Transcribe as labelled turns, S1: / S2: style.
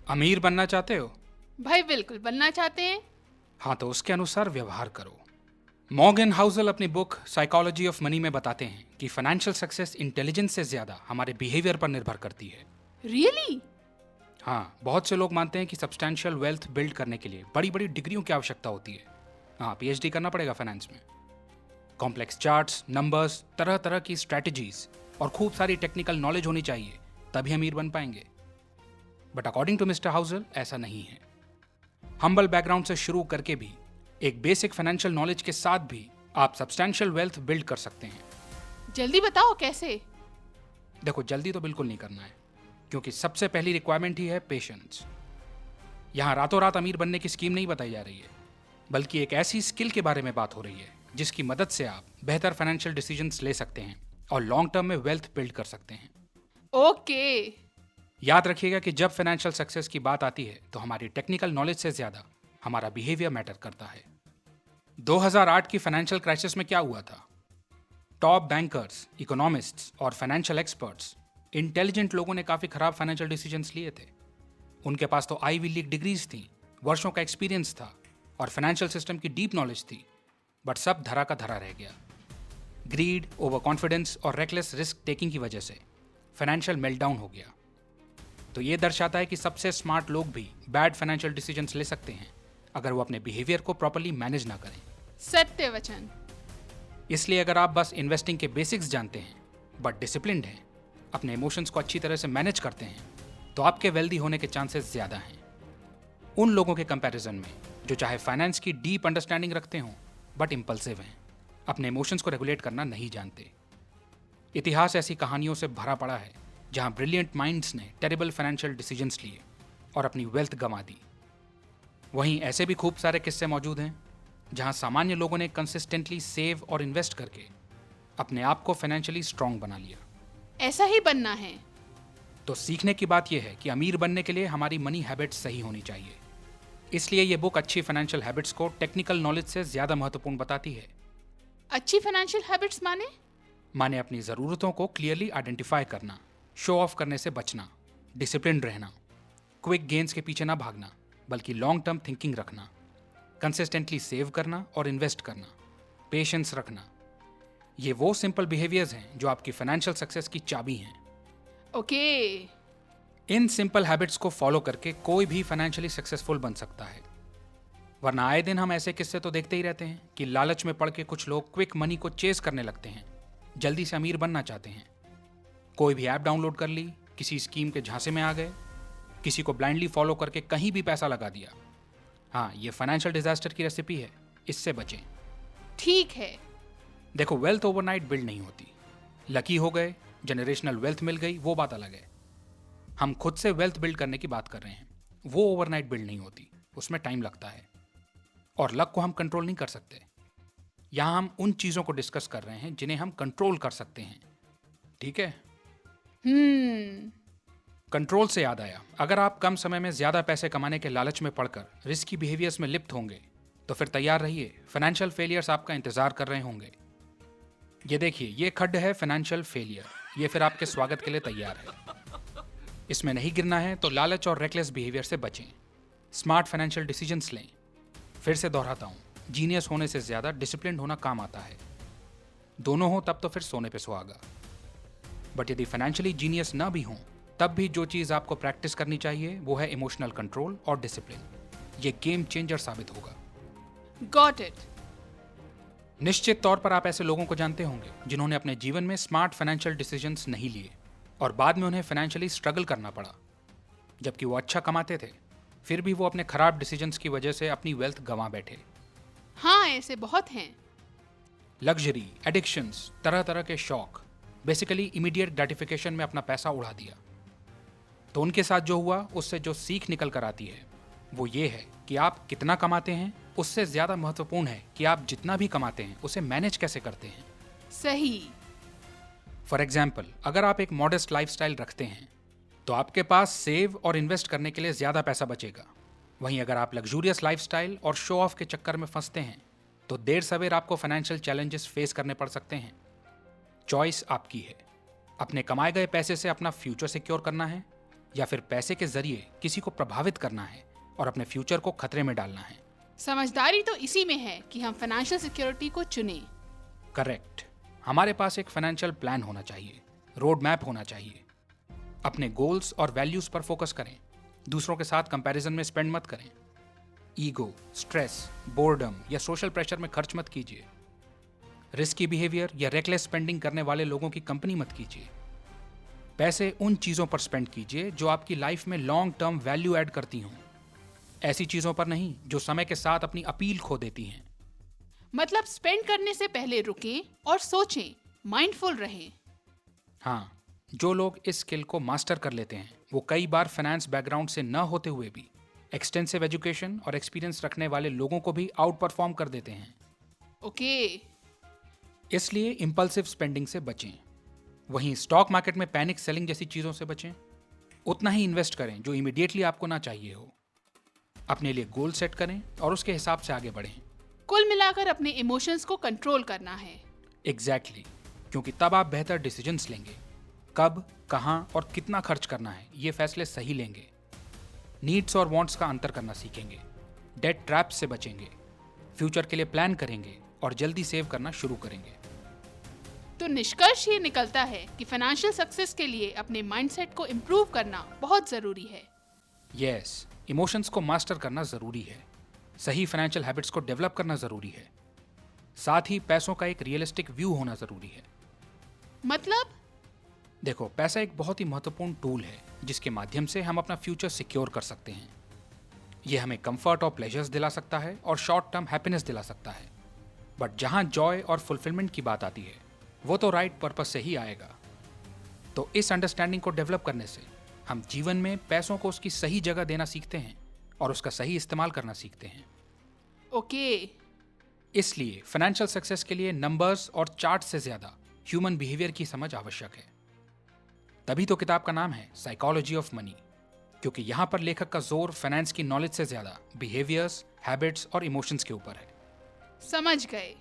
S1: अमीर बनना चाहते हो?
S2: भाई बिल्कुल बनना चाहते हैं।
S1: हाँ, तो उसके अनुसार व्यवहार करो। मॉर्गन हाउसल अपनी बुक साइकोलॉजी ऑफ मनी में बताते हैं कि फाइनेंशियल सक्सेस इंटेलिजेंस से ज्यादा हमारे बिहेवियर पर निर्भर करती है।
S2: रियली?
S1: हाँ, बहुत से लोग मानते हैं कि सब्सटैंशियल वेल्थ बिल्ड करने के लिए बड़ी बड़ी डिग्रियों की आवश्यकता होती है। हाँ, पीएचडी करना पड़ेगा फाइनेंस में। कॉम्प्लेक्स चार्ट्स, नंबर्स, तरह तरह की स्ट्रैटेजीज और खूब सारी टेक्निकल नॉलेज होनी चाहिए, तभी अमीर बन पाएंगे। But according to mister Housel ऐसा नहीं है। हम्बल बैकग्राउंड से शुरू करके भी, एक बेसिक फाइनेंशियल नॉलेज के साथ भी आप सब्सटैंशियल वेल्थ बिल्ड कर सकते हैं।
S2: जल्दी बताओ कैसे।
S1: देखो, जल्दी तो बिल्कुल नहीं करना है, क्योंकि सबसे पहली रिक्वायरमेंट ही है पेशेंस। यहाँ रातों रात अमीर बनने की स्कीम नहीं बताई जा रही है, बल्कि एक ऐसी स्किल के बारे में बात हो रही है जिसकी मदद से आप बेहतर फाइनेंशियल डिसीजंस ले सकते हैं और लॉन्ग टर्म में वेल्थ बिल्ड कर सकते हैं।
S2: ओके।
S1: याद रखिएगा कि जब फाइनेंशियल सक्सेस की बात आती है तो हमारी टेक्निकल नॉलेज से ज्यादा हमारा बिहेवियर मैटर करता है। 2008 की फाइनेंशियल क्राइसिस में क्या हुआ था? टॉप बैंकर्स, इकोनॉमिस्ट्स और फाइनेंशियल एक्सपर्ट्स, इंटेलिजेंट लोगों ने काफी खराब फाइनेंशियल डिसीजंस लिए थे। उनके पास तो आईवी लीग डिग्रीज थी, वर्षों का एक्सपीरियंस था और फाइनेंशियल सिस्टम की डीप नॉलेज थी, बट सब धरा का धरा रह गया। ग्रीड, ओवर कॉन्फिडेंस और रेकलेस रिस्क टेकिंग की वजह से फाइनेंशियल मेल्टडाउन हो गया। तो ये दर्शाता है कि सबसे स्मार्ट लोग भी बैड फाइनेंशियल डिसीजंस ले सकते हैं अगर वो अपने बिहेवियर को प्रॉपर्ली मैनेज ना करें।
S2: सत्य वचन।
S1: इसलिए अगर आप बस इन्वेस्टिंग के बेसिक्स जानते हैं बट डिसिप्लिन्ड हैं, अपने इमोशंस को अच्छी तरह से मैनेज करते हैं, तो आपके वेल्दी होने के चांसेस ज्यादा हैं उन लोगों के कंपैरिजन में जो चाहे फाइनेंस की डीप अंडरस्टैंडिंग रखते हों बट इम्पल्सिव हैं, अपने इमोशंस को रेगुलेट करना नहीं जानते। इतिहास ऐसी कहानियों से भरा पड़ा है जहां ब्रिलियंट माइंड्स ने टेरिबल फाइनेंशियल डिसीजंस लिए और अपनी वेल्थ गंवा दी। वहीं ऐसे भी खूब सारे किस्से मौजूद हैं जहां सामान्य लोगों ने कंसिस्टेंटली सेव और इन्वेस्ट करके अपने आप को फाइनेंशियली स्ट्रांग बना लिया।
S2: ऐसा ही बनना है।
S1: तो सीखने की बात यह है कि अमीर बनने के लिए हमारी मनी हैबिट्स सही होनी चाहिए। इसलिए यह बुक अच्छी फाइनेंशियल हैबिट्स को टेक्निकल नॉलेज से ज्यादा महत्वपूर्ण बताती है।
S2: अच्छी फाइनेंशियल हैबिट्स
S1: माने अपनी ज़रूरतों को क्लियरली आइडेंटिफाई करना, शो ऑफ करने से बचना, डिसिप्लिन रहना, क्विक गेन्स के पीछे ना भागना बल्कि लॉन्ग टर्म थिंकिंग रखना, कंसिस्टेंटली सेव करना और इन्वेस्ट करना, पेशेंस रखना। ये वो सिंपल बिहेवियर्स हैं जो आपकी फाइनेंशियल सक्सेस की चाबी हैं।
S2: ओके।
S1: इन सिंपल हैबिट्स को फॉलो करके कोई भी फाइनेंशियली सक्सेसफुल बन सकता है। वरना आए दिन हम ऐसे किस्से तो देखते ही रहते हैं कि लालच में पड़ के कुछ लोग क्विक मनी को चेस करने लगते हैं, जल्दी से अमीर बनना चाहते हैं। कोई भी ऐप डाउनलोड कर ली, किसी स्कीम के झांसे में आ गए, किसी को ब्लाइंडली फॉलो करके कहीं भी पैसा लगा दिया। हाँ, ये फाइनेंशियल डिजास्टर की रेसिपी है, इससे बचें।
S2: ठीक है।
S1: देखो, वेल्थ ओवरनाइट बिल्ड नहीं होती। लकी हो गए, जनरेशनल वेल्थ मिल गई, वो बात अलग है। हम खुद से वेल्थ बिल्ड करने की बात कर रहे हैं, वो ओवरनाइट बिल्ड नहीं होती, उसमें टाइम लगता है और लक को हम कंट्रोल नहीं कर सकते। यहां हम उन चीजों को डिस्कस कर रहे हैं जिन्हें हम कंट्रोल कर सकते हैं। ठीक है? कंट्रोल से याद आया, अगर आप कम समय में ज्यादा पैसे कमाने के लालच में पड़कर रिस्की बिहेवियर्स में लिप्त होंगे तो फिर तैयार रहिए, फाइनेंशियल फेलियर्स आपका इंतजार कर रहे होंगे। ये देखिए, ये खड्ड है फाइनेंशियल फेलियर, ये फिर आपके स्वागत के लिए तैयार है। इसमें नहीं गिरना है तो लालच और रेकलेस बिहेवियर से बचें, स्मार्ट फाइनेंशियल डिसीजंस लें। फिर से दोहराता हूं, जीनियस होने से ज्यादा डिसिप्लिन होना काम आता है। दोनों हो तब तो फिर सोने पे सुहागा। बट यदि फाइनेंशियली जीनियस ना भी हो, तब भी जो चीज आपको प्रैक्टिस करनी चाहिए वो है इमोशनल कंट्रोल और डिसिप्लिन। ये गेम चेंजर साबित होगा।
S2: Got it.
S1: निश्चित तौर पर आप ऐसे लोगों को जानते होंगे जिन्होंने अपने जीवन में स्मार्ट फाइनेंशियल डिसीजंस नहीं लिए और बाद में उन्हें फाइनेंशियली स्ट्रगल करना पड़ा। जबकि वो अच्छा कमाते थे, फिर भी वो अपने खराब डिसीजंस की वजह से अपनी वेल्थ गंवा बैठे।
S2: हाँ, ऐसे बहुत हैं।
S1: लग्जरी, एडिक्शंस, तरह तरह के शौक, बेसिकली इमीडिएट ग्रेटिफिकेशन में अपना पैसा उड़ा दिया। तो उनके साथ जो हुआ, उससे जो सीख निकल कर आती है वो ये है कि आप कितना कमाते हैं उससे ज्यादा महत्वपूर्ण है कि आप जितना भी कमाते हैं उसे मैनेज कैसे करते हैं।
S2: सही।
S1: फॉर एग्जाम्पल, अगर आप एक मॉडेस्ट लाइफस्टाइल रखते हैं तो आपके पास सेव और इन्वेस्ट करने के लिए ज्यादा पैसा बचेगा। वहीं अगर आप लग्जूरियस लाइफस्टाइल और शो ऑफ के चक्कर में फंसते हैं तो देर सवेर आपको फाइनेंशियल चैलेंजेस फेस करने पड़ सकते हैं। चॉइस आपकी है, अपने कमाए गए पैसे से अपना फ्यूचर सिक्योर करना है या फिर पैसे के जरिए किसी को प्रभावित करना है और अपने फ्यूचर को खतरे में डालना है।
S2: समझदारी तो इसी में है कि हम फाइनेंशियल सिक्योरिटी को चुनें।
S1: करेक्ट। हमारे पास एक फाइनेंशियल प्लान होना चाहिए, रोड मैप होना चाहिए। अपने गोल्स और वैल्यूज पर फोकस करें, दूसरों के साथ कंपैरिजन में स्पेंड मत करें। ईगो, स्ट्रेस, बोर्डम या सोशल प्रेशर में खर्च मत कीजिए। रिस्की बिहेवियर या रेकलेस स्पेंडिंग करने वाले लोगों की कंपनी मत कीजिए। पैसे उन चीज़ों पर स्पेंड कीजिए जो आपकी लाइफ में लॉन्ग टर्म वैल्यू ऐड करती हों, ऐसी चीज़ों पर नहीं जो समय के साथ अपनी अपील खो देती हैं।
S2: मतलब स्पेंड करने से पहले रुकें और सोचें, माइंडफुल रहें।
S1: हाँ, जो लोग इस स्किल को मास्टर कर लेते हैं वो कई बार फाइनेंस बैकग्राउंड से न होते हुए भी एक्सटेंसिव एजुकेशन और एक्सपीरियंस रखने वाले लोगों को भी आउट परफॉर्म कर देते हैं।
S2: ओके,
S1: इसलिए इम्पल्सिव स्पेंडिंग से बचें। वहीं स्टॉक मार्केट में पैनिक सेलिंग जैसी चीज़ों से बचें। उतना ही इन्वेस्ट करें जो इमीडिएटली आपको ना चाहिए हो। अपने लिए गोल सेट करें और उसके हिसाब से आगे बढ़ें।
S2: कुल मिलाकर अपने इमोशंस को कंट्रोल करना है।
S1: एग्जैक्टली, क्योंकि तब आप बेहतर डिसीजंस लेंगे। कब, कहाँ और कितना खर्च करना है ये फैसले सही लेंगे। नीड्स और वांट्स का अंतर करना सीखेंगे। डेट ट्रैप से बचेंगे। फ्यूचर के लिए प्लान करेंगे और जल्दी सेव करना शुरू करेंगे।
S2: तो निष्कर्ष ये निकलता है कि फाइनेंशियल सक्सेस के लिए अपने माइंडसेट को इम्प्रूव करना बहुत जरूरी है।
S1: यस, इमोशंस को मास्टर करना जरूरी है। सही फाइनेंशियल हैबिट्स को डेवलप करना जरूरी है। साथ ही पैसों का एक रियलिस्टिक व्यू होना जरूरी है।
S2: मतलब
S1: देखो, पैसा एक बहुत ही महत्वपूर्ण टूल है जिसके माध्यम से हम अपना फ्यूचर सिक्योर कर सकते हैं। ये हमें कंफर्ट और प्लेजर्स दिला सकता है और शॉर्ट टर्म हैप्पीनेस दिला सकता है। बट जहां जॉय और फुलफिलमेंट की बात आती है वो तो राइट पर्पस से ही आएगा। तो इस अंडरस्टैंडिंग को डेवलप करने से हम जीवन में पैसों को उसकी सही जगह देना सीखते हैं और उसका सही इस्तेमाल करना सीखते हैं।
S2: ओके,
S1: इसलिए फाइनेंशियल सक्सेस के लिए नंबर्स और चार्ट से ज्यादा ह्यूमन बिहेवियर की समझ आवश्यक है। तभी तो किताब का नाम है साइकोलॉजी ऑफ मनी, क्योंकि यहां पर लेखक का जोर फाइनेंस की नॉलेज से ज्यादा बिहेवियर्स, हैबिट्स और इमोशंस के ऊपर है।
S2: समझ गए।